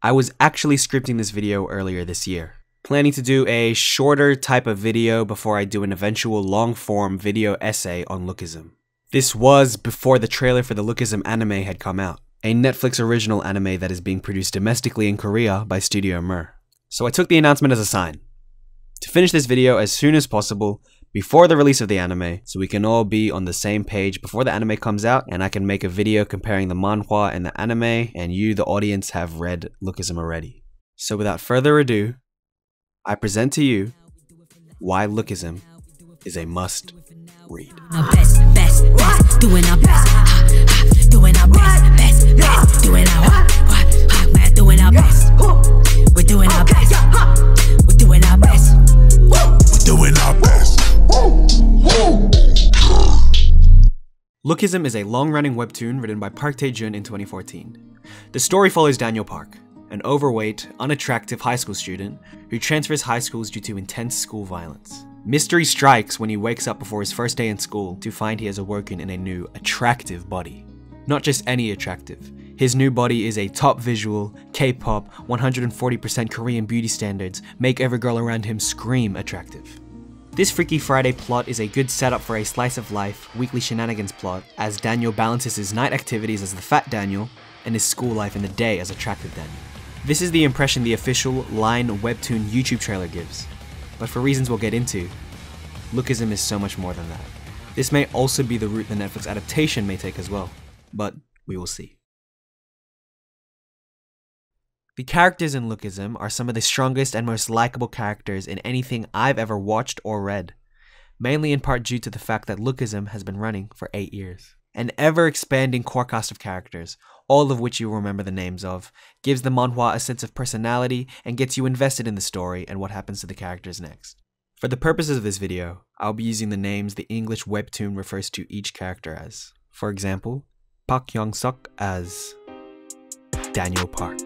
I was actually scripting this video earlier this year, planning to do a shorter type of video before I do an eventual long-form video essay on Lookism. This was before the trailer for the Lookism anime had come out, a Netflix original anime that is being produced domestically in Korea by Studio Mir. So I took the announcement as a sign to finish this video as soon as possible before the release of the anime, so we can all be on the same page before the anime comes out, and I can make a video comparing the manhwa and the anime, and you, the audience, have read Lookism already. So without further ado, I present to you why Lookism is a must read. Doing our best, doing our best, doing our doing our best. We're doing our best. We're doing our best. We're doing our best. Lookism is a long-running webtoon written by Park Tae-jun in 2014. The story follows Daniel Park, an overweight, unattractive high school student who transfers high schools due to intense school violence. Mystery strikes when he wakes up before his first day in school to find he has awoken in a new, attractive body. Not just any attractive. His new body is a top visual, K-pop, 140% Korean beauty standards, make every girl around him scream attractive. This Freaky Friday plot is a good setup for a slice of life, weekly shenanigans plot, as Daniel balances his night activities as the fat Daniel and his school life in the day as attractive Daniel. This is the impression the official Line Webtoon YouTube trailer gives. But for reasons we'll get into, Lookism is so much more than that. This may also be the route the Netflix adaptation may take as well, but we will see. The characters in Lookism are some of the strongest and most likable characters in anything I've ever watched or read, mainly in part due to the fact that Lookism has been running for 8 years. An ever-expanding core cast of characters, all of which you will remember the names of, gives the manhwa a sense of personality and gets you invested in the story and what happens to the characters next. For the purposes of this video, I'll be using the names the English webtoon refers to each character as. For example, Park Hyung-suk as Daniel Park.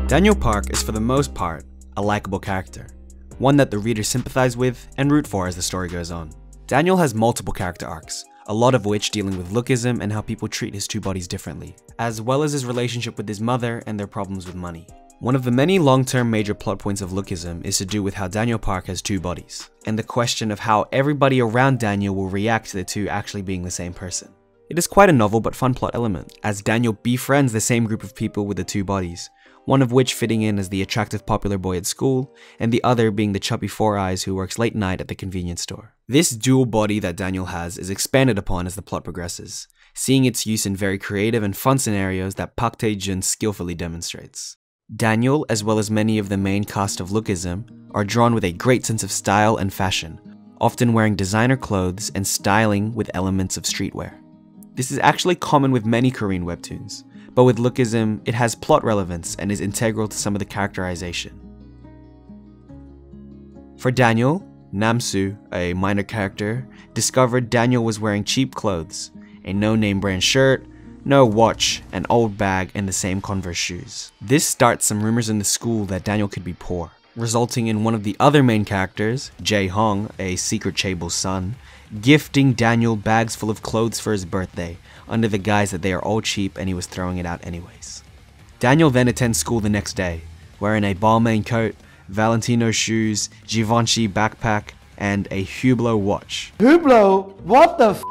Daniel Park is for the most part a likable character, one that the readers sympathize with and root for as the story goes on. Daniel has multiple character arcs, a lot of which dealing with Lookism and how people treat his two bodies differently, as well as his relationship with his mother and their problems with money. One of the many long-term major plot points of Lookism is to do with how Daniel Park has two bodies, and the question of how everybody around Daniel will react to the two actually being the same person. It is quite a novel but fun plot element, as Daniel befriends the same group of people with the two bodies, one of which fitting in as the attractive popular boy at school, and the other being the chubby Four Eyes who works late night at the convenience store. This dual body that Daniel has is expanded upon as the plot progresses, seeing its use in very creative and fun scenarios that Park Tae-jun skillfully demonstrates. Daniel, as well as many of the main cast of Lookism, are drawn with a great sense of style and fashion, often wearing designer clothes and styling with elements of streetwear. This is actually common with many Korean webtoons, but with Lookism, it has plot relevance and is integral to some of the characterization. For Daniel, Namsu, a minor character, discovered Daniel was wearing cheap clothes, a no-name brand shirt, no watch, an old bag, and the same Converse shoes. This starts some rumors in the school that Daniel could be poor, resulting in one of the other main characters, Jae-hong, a secret Chaebol son, gifting Daniel bags full of clothes for his birthday, under the guise that they are all cheap and he was throwing it out anyways. Daniel then attends school the next day, wearing a Balmain coat, Valentino shoes, Givenchy backpack, and a Hublot watch. Hublot? What the f***?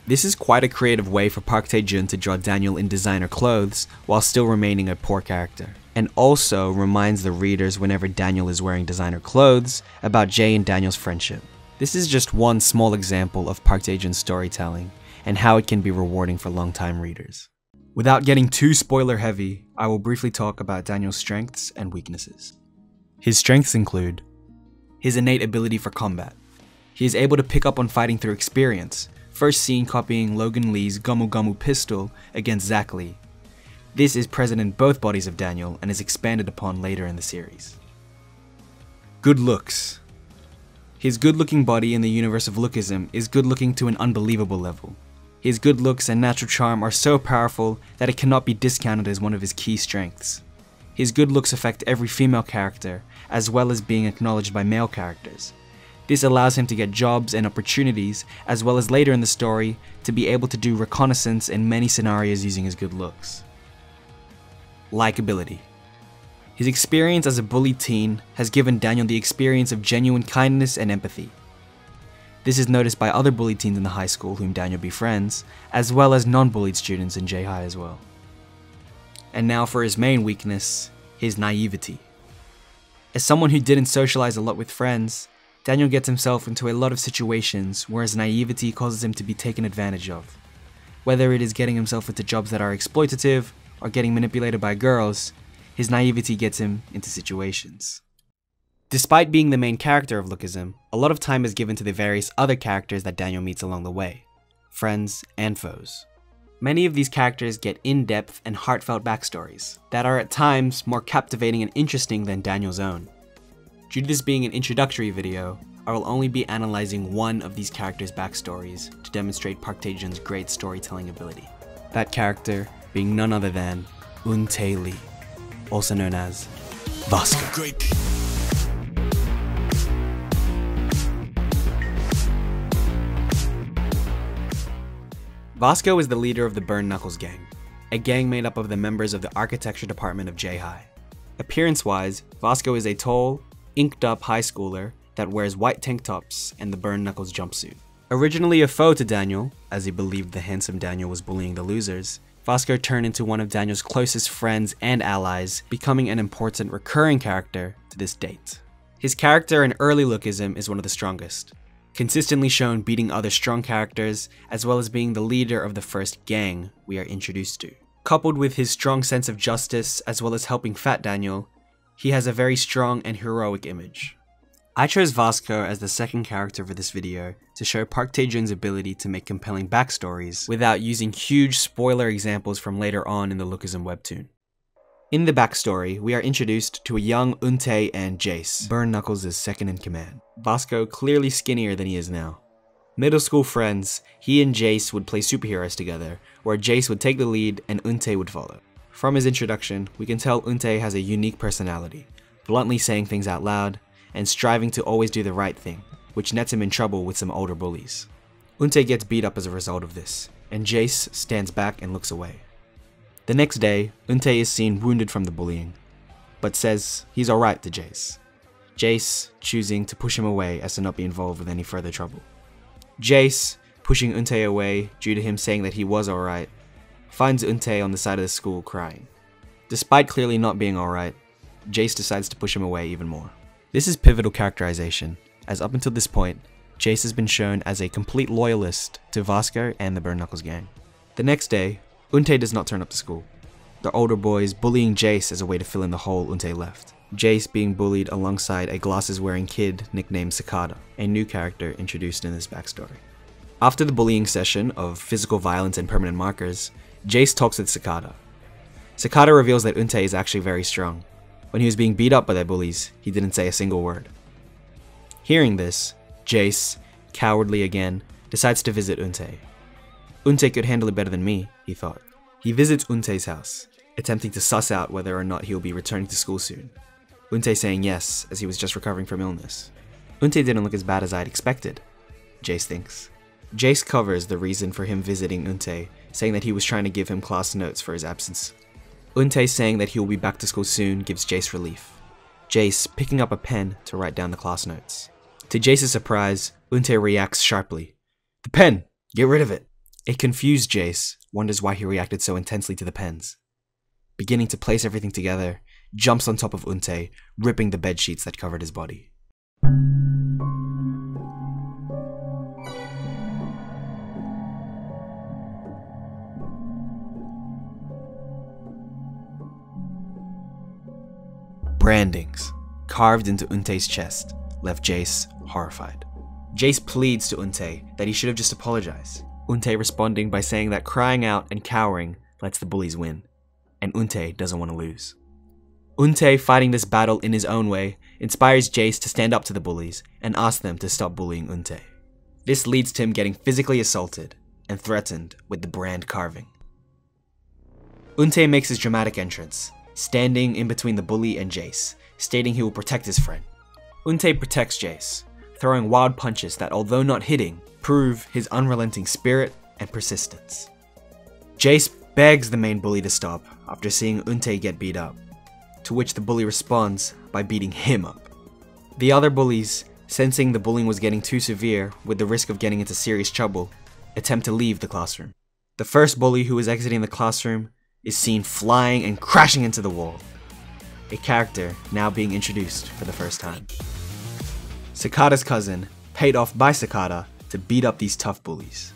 This is quite a creative way for Park Tae-jun to draw Daniel in designer clothes while still remaining a poor character, and also reminds the readers whenever Daniel is wearing designer clothes about Jae and Daniel's friendship. This is just one small example of Park Tae-jun's storytelling and how it can be rewarding for long-time readers. Without getting too spoiler heavy, I will briefly talk about Daniel's strengths and weaknesses. His strengths include his innate ability for combat. He is able to pick up on fighting through experience, first seen copying Logan Lee's Gomu Gomu pistol against Zack Lee. This is present in both bodies of Daniel and is expanded upon later in the series. Good looks. His good-looking body in the universe of Lookism is good-looking to an unbelievable level. His good looks and natural charm are so powerful that it cannot be discounted as one of his key strengths. His good looks affect every female character, as well as being acknowledged by male characters. This allows him to get jobs and opportunities, as well as later in the story, to be able to do reconnaissance in many scenarios using his good looks. Likeability. His experience as a bullied teen has given Daniel the experience of genuine kindness and empathy. This is noticed by other bullied teens in the high school whom Daniel befriends, as well as non-bullied students in J-High as well. And now for his main weakness, his naivety. As someone who didn't socialize a lot with friends, Daniel gets himself into a lot of situations where his naivety causes him to be taken advantage of. Whether it is getting himself into jobs that are exploitative, or getting manipulated by girls, his naivety gets him into situations. Despite being the main character of Lookism, a lot of time is given to the various other characters that Daniel meets along the way, friends and foes. Many of these characters get in-depth and heartfelt backstories that are at times more captivating and interesting than Daniel's own. Due to this being an introductory video, I will only be analyzing one of these characters' backstories to demonstrate Park Tae-jun's great storytelling ability. That character being none other than Eun-tae Lee, also known as Vasco. Vasco is the leader of the Burn Knuckles gang, a gang made up of the members of the architecture department of J-High. Appearance-wise, Vasco is a tall, inked-up high schooler that wears white tank tops and the Burn Knuckles jumpsuit. Originally a foe to Daniel, as he believed the handsome Daniel was bullying the losers, Vasco turned into one of Daniel's closest friends and allies, becoming an important recurring character to this date. His character in early Lookism is one of the strongest, consistently shown beating other strong characters, as well as being the leader of the first gang we are introduced to. Coupled with his strong sense of justice, as well as helping Fat Daniel, he has a very strong and heroic image. I chose Vasco as the second character for this video to show Park Tae-jun's ability to make compelling backstories without using huge spoiler examples from later on in the Lookism webtoon. In the backstory, we are introduced to a young Eun-tae and Jace, Burn Knuckles' second in command. Vasco clearly skinnier than he is now. Middle school friends, he and Jace would play superheroes together, where Jace would take the lead and Eun-tae would follow. From his introduction, we can tell Eun-tae has a unique personality, bluntly saying things out loud, and striving to always do the right thing, which nets him in trouble with some older bullies. Eun-tae gets beat up as a result of this, and Jace stands back and looks away. The next day, Eun-tae is seen wounded from the bullying, but says he's alright to Jace. Jace choosing to push him away as to not be involved with any further trouble. Jace, pushing Eun-tae away due to him saying that he was alright, finds Eun-tae on the side of the school crying. Despite clearly not being alright, Jace decides to push him away even more. This is pivotal characterization, as up until this point, Jace has been shown as a complete loyalist to Vasco and the Burn Knuckles gang. The next day, Eun-tae does not turn up to school, the older boys bullying Jace as a way to fill in the hole Eun-tae left. Jace being bullied alongside a glasses-wearing kid nicknamed Sakata, a new character introduced in this backstory. After the bullying session of physical violence and permanent markers, Jace talks with Sakata. Sakata reveals that Eun-tae is actually very strong. When he was being beat up by their bullies, he didn't say a single word. Hearing this, Jace, cowardly again, decides to visit Eun-tae. Eun-tae could handle it better than me, he thought. He visits Eun-tae's house, attempting to suss out whether or not he will be returning to school soon. Eun-tae saying yes, as he was just recovering from illness. Eun-tae didn't look as bad as I'd expected, Jace thinks. Jace covers the reason for him visiting Eun-tae, saying that he was trying to give him class notes for his absence. Eun-tae saying that he will be back to school soon gives Jace relief. Jace picking up a pen to write down the class notes. To Jace's surprise, Eun-tae reacts sharply. "The pen! Get rid of it!" A confused Jace wonders why he reacted so intensely to the pens. Beginning to place everything together, jumps on top of Eun-tae, ripping the bed sheets that covered his body. Brandings, carved into Eun-tae's chest, left Jace horrified. Jace pleads to Eun-tae that he should have just apologized. Eun-tae responding by saying that crying out and cowering lets the bullies win, and Eun-tae doesn't want to lose. Eun-tae fighting this battle in his own way inspires Jace to stand up to the bullies and ask them to stop bullying Eun-tae. This leads to him getting physically assaulted and threatened with the brand carving. Eun-tae makes his dramatic entrance, standing in between the bully and Jace, stating he will protect his friend. Eun-tae protects Jace, throwing wild punches that, although not hitting, prove his unrelenting spirit and persistence. Jace begs the main bully to stop after seeing Untei get beat up, to which the bully responds by beating him up. The other bullies, sensing the bullying was getting too severe with the risk of getting into serious trouble, attempt to leave the classroom. The first bully who is exiting the classroom is seen flying and crashing into the wall, a character now being introduced for the first time. Sakata's cousin, paid off by Sakata to beat up these tough bullies.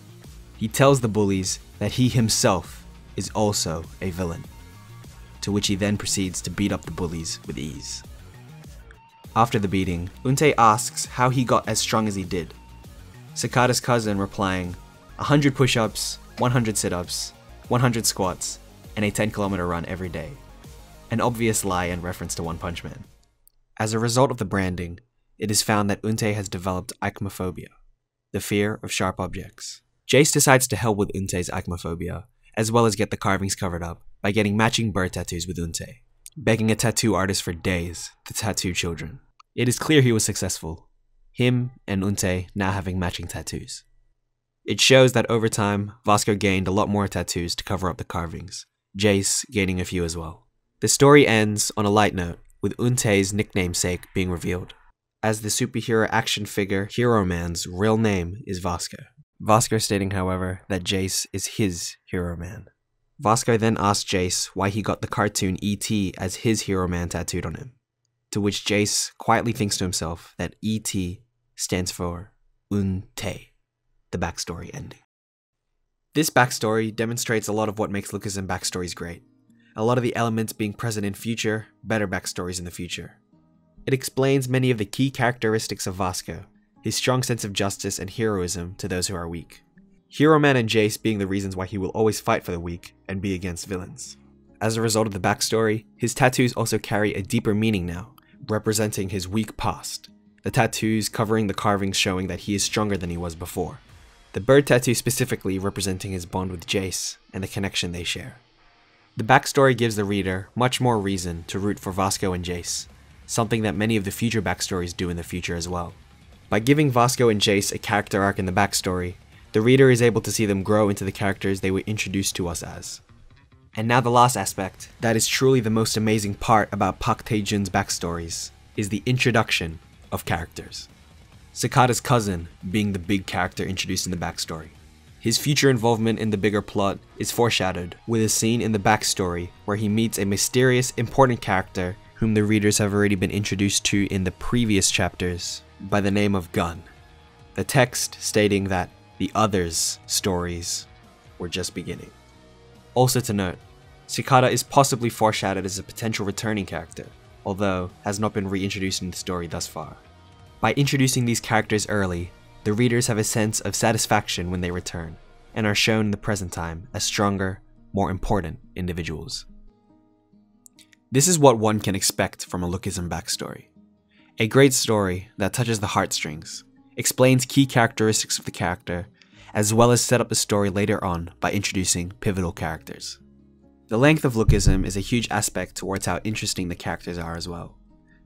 He tells the bullies that he himself is also a villain, to which he then proceeds to beat up the bullies with ease. After the beating, Untei asks how he got as strong as he did. Sakata's cousin replying, 100 push-ups, 100 sit-ups, 100 squats, and a 10-kilometer run every day. An obvious lie in reference to One Punch Man. As a result of the branding, it is found that Untei has developed aichmophobia, the fear of sharp objects. Jace decides to help with Untei's aichmophobia, as well as get the carvings covered up by getting matching bird tattoos with Untei, begging a tattoo artist for days to tattoo children. It is clear he was successful, him and Untei now having matching tattoos. It shows that over time, Vasco gained a lot more tattoos to cover up the carvings, Jace gaining a few as well. The story ends on a light note, with Untei's nicknamesake being revealed, as the superhero action figure Hero Man's real name is Vasco. Vasco stating, however, that Jace is his Hero Man. Vasco then asks Jace why he got the cartoon E.T. as his Hero Man tattooed on him, to which Jace quietly thinks to himself that E.T. stands for Untei, the backstory ending. This backstory demonstrates a lot of what makes Lookism backstories great. A lot of the elements being present in future, better backstories in the future. It explains many of the key characteristics of Vasco, his strong sense of justice and heroism to those who are weak. Hero Man and Jace being the reasons why he will always fight for the weak and be against villains. As a result of the backstory, his tattoos also carry a deeper meaning now, representing his weak past. The tattoos covering the carvings showing that he is stronger than he was before. The bird tattoo specifically representing his bond with Jace and the connection they share. The backstory gives the reader much more reason to root for Vasco and Jace, something that many of the future backstories do in the future as well. By giving Vasco and Jace a character arc in the backstory, the reader is able to see them grow into the characters they were introduced to us as. And now the last aspect, that is truly the most amazing part about Park Tae-jun's backstories, is the introduction of characters. Sakata's cousin being the big character introduced in the backstory. His future involvement in the bigger plot is foreshadowed with a scene in the backstory where he meets a mysterious, important character whom the readers have already been introduced to in the previous chapters by the name of Gun. The text stating that the others' stories were just beginning. Also to note, Sakata is possibly foreshadowed as a potential returning character, although has not been reintroduced in the story thus far. By introducing these characters early, the readers have a sense of satisfaction when they return, and are shown in the present time as stronger, more important individuals. This is what one can expect from a Lookism backstory. A great story that touches the heartstrings, explains key characteristics of the character, as well as set up the story later on by introducing pivotal characters. The length of Lookism is a huge aspect towards how interesting the characters are as well.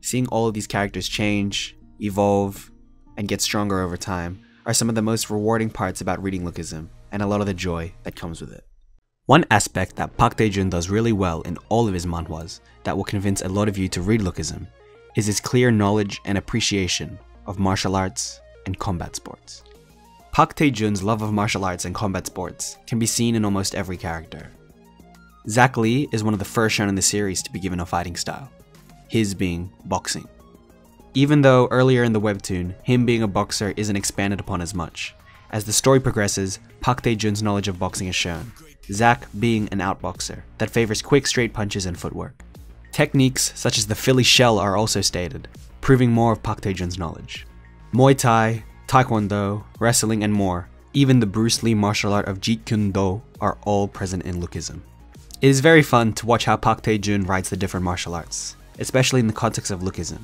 Seeing all of these characters change, evolve, and get stronger over time are some of the most rewarding parts about reading Lookism, and a lot of the joy that comes with it. One aspect that Park Tae-jun does really well in all of his manhwas that will convince a lot of you to read Lookism is his clear knowledge and appreciation of martial arts and combat sports. Park Tae-jun's love of martial arts and combat sports can be seen in almost every character. Zack Lee is one of the first shown in the series to be given a fighting style, his being boxing. Even though earlier in the webtoon, him being a boxer isn't expanded upon as much, as the story progresses, Park Tae-jun's knowledge of boxing is shown, Zack being an outboxer that favors quick straight punches and footwork. Techniques such as the Philly shell are also stated, proving more of Park Tae-jun's knowledge. Muay Thai, Taekwondo, wrestling and more, even the Bruce Lee martial art of Jeet Kune Do are all present in Lookism. It is very fun to watch how Park Tae-jun writes the different martial arts, especially in the context of Lookism.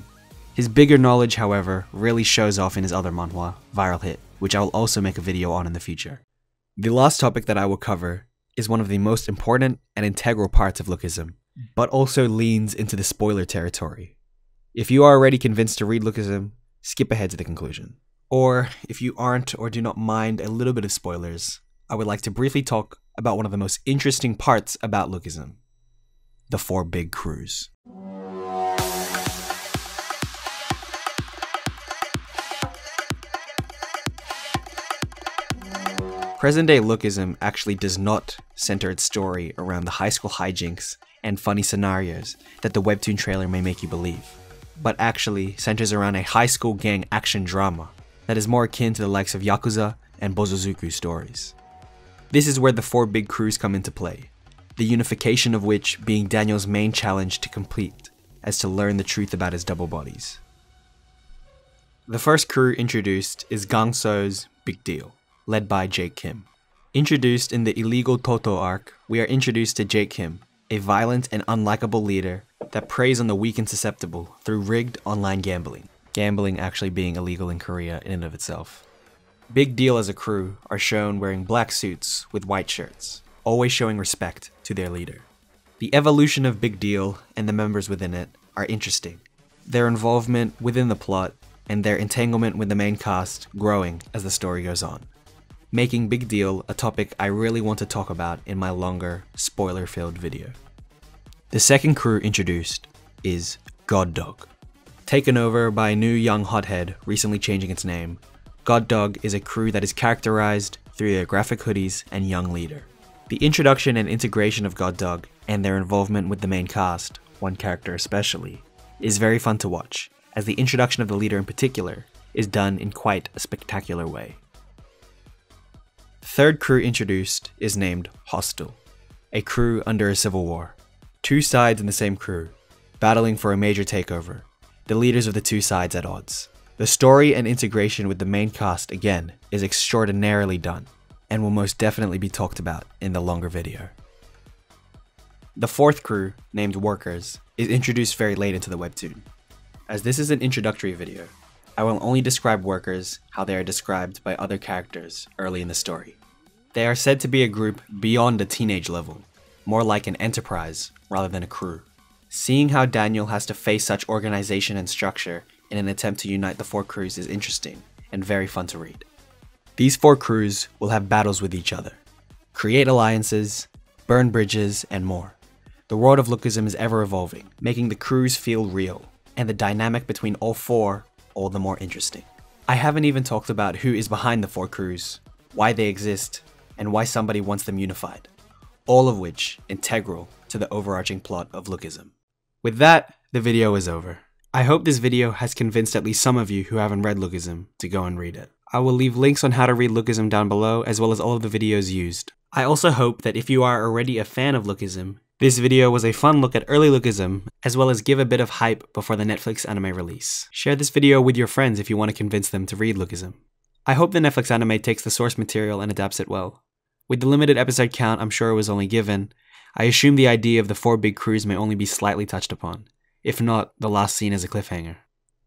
His bigger knowledge, however, really shows off in his other manhwa, Viral Hit, which I will also make a video on in the future. The last topic that I will cover is one of the most important and integral parts of Lookism, but also leans into the spoiler territory. If you are already convinced to read Lookism, skip ahead to the conclusion. Or, if you aren't or do not mind a little bit of spoilers, I would like to briefly talk about one of the most interesting parts about Lookism: the 4 big crews. Present-day Lookism actually does not center its story around the high school hijinks and funny scenarios that the webtoon trailer may make you believe, but actually centers around a high school gang action drama that is more akin to the likes of Yakuza and Bosozoku stories. This is where the 4 big crews come into play, the unification of which being Daniel's main challenge to complete, as to learn the truth about his double bodies. The first crew introduced is Gangso's Big Deal, led by Jake Kim. Introduced in the Illegal Toto arc, we are introduced to Jake Kim, a violent and unlikable leader that preys on the weak and susceptible through rigged online gambling. Gambling actually being illegal in Korea in and of itself. Big Deal as a crew are shown wearing black suits with white shirts, always showing respect to their leader. The evolution of Big Deal and the members within it are interesting, their involvement within the plot and their entanglement with the main cast growing as the story goes on, making Big Deal a topic I really want to talk about in my longer, spoiler-filled video. The second crew introduced is God Dog. Taken over by a new young hothead recently changing its name, God Dog is a crew that is characterized through their graphic hoodies and young leader. The introduction and integration of God Dog and their involvement with the main cast, one character especially, is very fun to watch, as the introduction of the leader in particular is done in quite a spectacular way. The third crew introduced is named Hostile, a crew under a civil war. 2 sides in the same crew, battling for a major takeover, the leaders of the 2 sides at odds. The story and integration with the main cast again is extraordinarily done, and will most definitely be talked about in the longer video. The fourth crew, named Workers, is introduced very late into the webtoon. As this is an introductory video, I will only describe Workers how they are described by other characters early in the story. They are said to be a group beyond the teenage level, more like an enterprise rather than a crew. Seeing how Daniel has to face such organization and structure in an attempt to unite the 4 crews is interesting and very fun to read. These 4 crews will have battles with each other, create alliances, burn bridges, and more. The world of Lookism is ever evolving, making the crews feel real, and the dynamic between all 4 all the more interesting. I haven't even talked about who is behind the 4 crews, why they exist, and why somebody wants them unified, all of which integral to the overarching plot of Lookism. With that, the video is over. I hope this video has convinced at least some of you who haven't read Lookism to go and read it. I will leave links on how to read Lookism down below, as well as all of the videos used. I also hope that if you are already a fan of Lookism, this video was a fun look at early Lookism, as well as give a bit of hype before the Netflix anime release. Share this video with your friends if you want to convince them to read Lookism. I hope the Netflix anime takes the source material and adapts it well. With the limited episode count I'm sure it was only given, I assume the idea of the 4 big crews may only be slightly touched upon. If not, the last scene is a cliffhanger.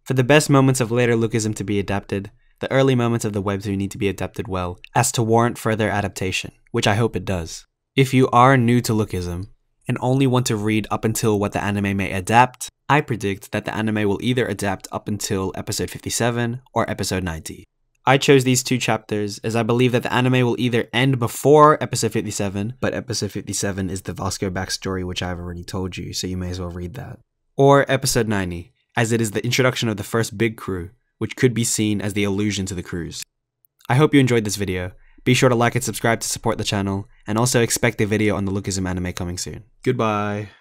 For the best moments of later Lookism to be adapted, the early moments of the webtoon need to be adapted well, as to warrant further adaptation, which I hope it does. If you are new to Lookism, and only want to read up until what the anime may adapt, I predict that the anime will either adapt up until episode 57 or episode 90. I chose these 2 chapters as I believe that the anime will either end before episode 57, but episode 57 is the Vasco backstory which I've already told you, so you may as well read that. Or episode 90, as it is the introduction of the first big crew, which could be seen as the allusion to the crews. I hope you enjoyed this video. Be sure to like and subscribe to support the channel, and also expect a video on the Lookism anime coming soon. Goodbye!